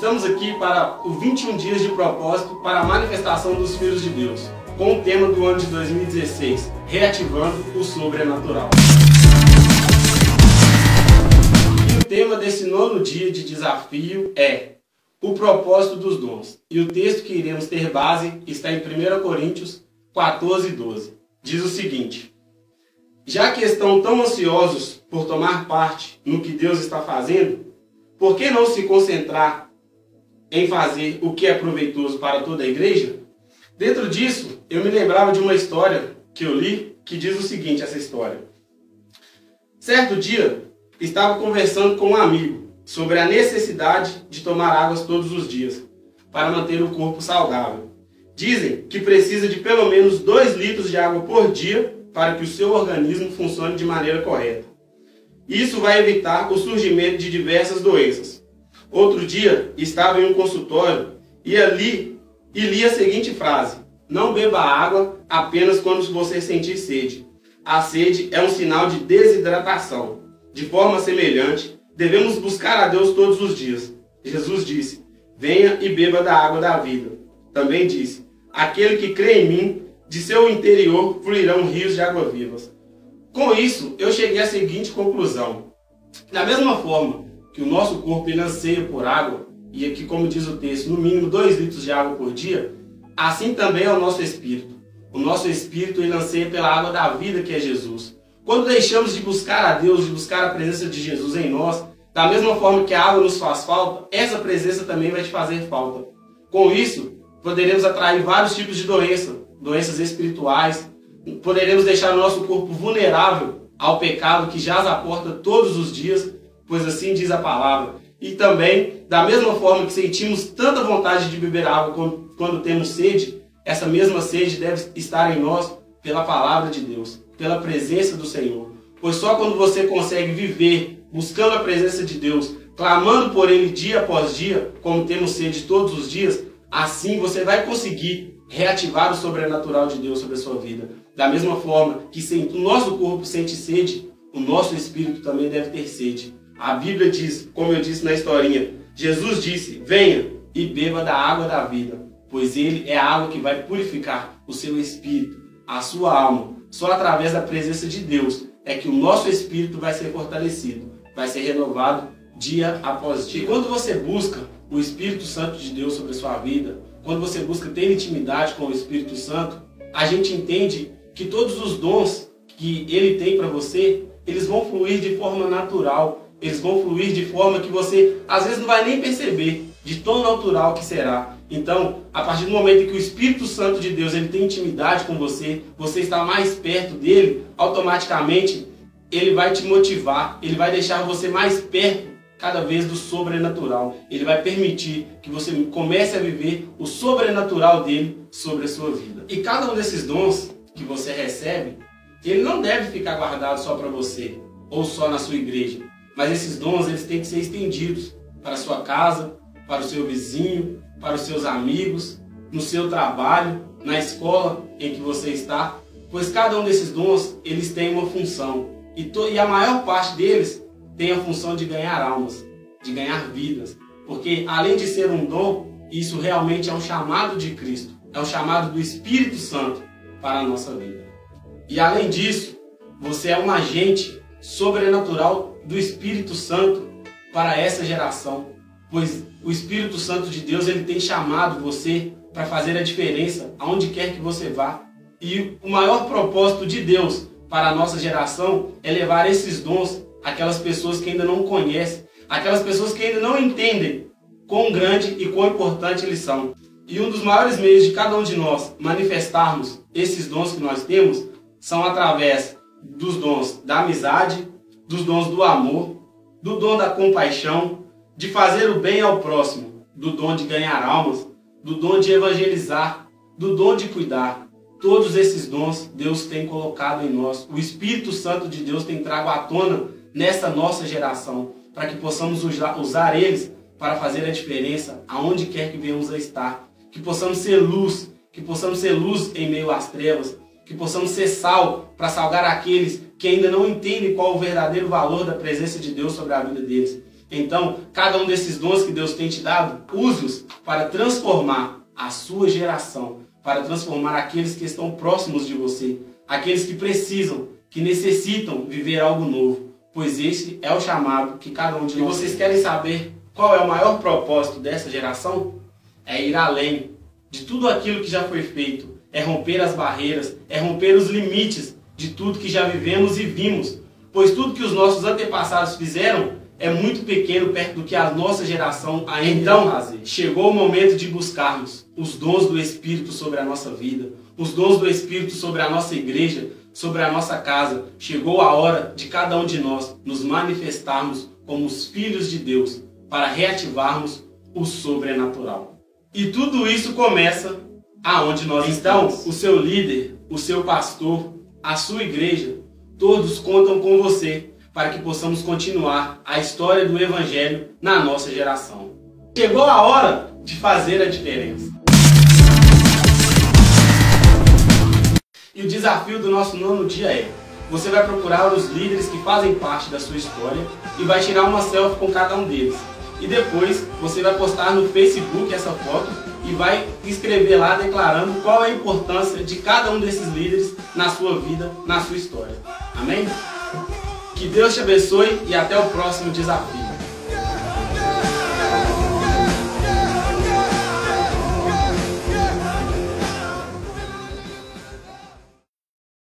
Estamos aqui para o 21 dias de propósito para a manifestação dos filhos de Deus, com o tema do ano de 2016, reativando o sobrenatural. E o tema desse 9º dia de desafio é o propósito dos dons. E o texto que iremos ter base está em 1 Coríntios 14:12. Diz o seguinte: já que estão tão ansiosos por tomar parte no que Deus está fazendo, por que não se concentrar em fazer o que é proveitoso para toda a igreja? Dentro disso, eu me lembrava de uma história que eu li, que diz o seguinte, essa história. Certo dia, estava conversando com um amigo sobre a necessidade de tomar águas todos os dias, para manter o corpo saudável. Dizem que precisa de pelo menos 2 litros de água por dia para que o seu organismo funcione de maneira correta. Isso vai evitar o surgimento de diversas doenças. Outro dia, estava em um consultório e li a seguinte frase: não beba água apenas quando você sentir sede. A sede é um sinal de desidratação. De forma semelhante, devemos buscar a Deus todos os dias. Jesus disse: venha e beba da água da vida. Também disse: aquele que crê em mim, de seu interior fluirão rios de água vivas. Com isso, eu cheguei à seguinte conclusão. Da mesma forma que o nosso corpo ele anseia por água, e aqui, como diz o texto, no mínimo 2 litros de água por dia, assim também é o nosso espírito. O nosso espírito ele anseia pela água da vida, que é Jesus. Quando deixamos de buscar a Deus, de buscar a presença de Jesus em nós, da mesma forma que a água nos faz falta, essa presença também vai te fazer falta. Com isso, poderemos atrair vários tipos de doenças espirituais, poderemos deixar o nosso corpo vulnerável ao pecado que jaz à porta todos os dias, pois assim diz a palavra. E também, da mesma forma que sentimos tanta vontade de beber água quando temos sede, essa mesma sede deve estar em nós pela palavra de Deus, pela presença do Senhor. Pois só quando você consegue viver buscando a presença de Deus, clamando por Ele dia após dia, como temos sede todos os dias, assim você vai conseguir reativar o sobrenatural de Deus sobre a sua vida. Da mesma forma que o nosso corpo sente sede, o nosso espírito também deve ter sede. A Bíblia diz, como eu disse na historinha, Jesus disse: venha e beba da água da vida, pois Ele é a água que vai purificar o seu espírito, a sua alma. Só através da presença de Deus é que o nosso espírito vai ser fortalecido, vai ser renovado dia após dia. E quando você busca o Espírito Santo de Deus sobre a sua vida, quando você busca ter intimidade com o Espírito Santo, a gente entende que todos os dons que Ele tem para você, eles vão fluir de forma natural, eles vão fluir de forma que você às vezes não vai nem perceber, de tão natural que será. Então, a partir do momento em que o Espírito Santo de Deus ele tem intimidade com você, você está mais perto dele, automaticamente ele vai te motivar, ele vai deixar você mais perto cada vez do sobrenatural. Ele vai permitir que você comece a viver o sobrenatural dele sobre a sua vida. E cada um desses dons que você recebe, ele não deve ficar guardado só para você ou só na sua igreja. Mas esses dons eles têm que ser estendidos para a sua casa, para o seu vizinho, para os seus amigos, no seu trabalho, na escola em que você está. Pois cada um desses dons eles tem uma função. E a maior parte deles tem a função de ganhar almas, de ganhar vidas. Porque além de ser um dom, isso realmente é um chamado de Cristo. É um chamado do Espírito Santo para a nossa vida. E além disso, você é um agente sobrenatural do Espírito Santo para essa geração. Pois o Espírito Santo de Deus ele tem chamado você para fazer a diferença aonde quer que você vá. E o maior propósito de Deus para a nossa geração é levar esses dons àquelas pessoas que ainda não conhecem, aquelas pessoas que ainda não entendem quão grande e quão importante eles são. E um dos maiores meios de cada um de nós manifestarmos esses dons que nós temos são através dos dons da amizade, dos dons do amor, do dom da compaixão, de fazer o bem ao próximo, do dom de ganhar almas, do dom de evangelizar, do dom de cuidar. Todos esses dons Deus tem colocado em nós. O Espírito Santo de Deus tem trago à tona nessa nossa geração, para que possamos usar eles para fazer a diferença aonde quer que venhamos a estar. Que possamos ser luz em meio às trevas, que possamos ser sal para salgar aqueles que ainda não entendem qual o verdadeiro valor da presença de Deus sobre a vida deles. Então, cada um desses dons que Deus tem te dado, use-os para transformar a sua geração, para transformar aqueles que estão próximos de você, aqueles que precisam, que necessitam viver algo novo, pois esse é o chamado que cada um de nós tem. E vocês querem saber qual é o maior propósito dessa geração? É ir além de tudo aquilo que já foi feito, é romper as barreiras, é romper os limites de tudo que já vivemos e vimos, pois tudo que os nossos antepassados fizeram é muito pequeno perto do que a nossa geração ainda então fazer. Chegou o momento de buscarmos os dons do Espírito sobre a nossa vida, os dons do Espírito sobre a nossa igreja, sobre a nossa casa. Chegou a hora de cada um de nós nos manifestarmos como os filhos de Deus para reativarmos o sobrenatural. E tudo isso começa aonde nós estamos. Então, o seu líder, o seu pastor, a sua igreja, todos contam com você para que possamos continuar a história do Evangelho na nossa geração. Chegou a hora de fazer a diferença. E o desafio do nosso 9º dia é: você vai procurar os líderes que fazem parte da sua história e vai tirar uma selfie com cada um deles. E depois você vai postar no Facebook essa foto e vai escrever lá declarando qual é a importância de cada um desses líderes na sua vida, na sua história. Amém? Que Deus te abençoe e até o próximo desafio.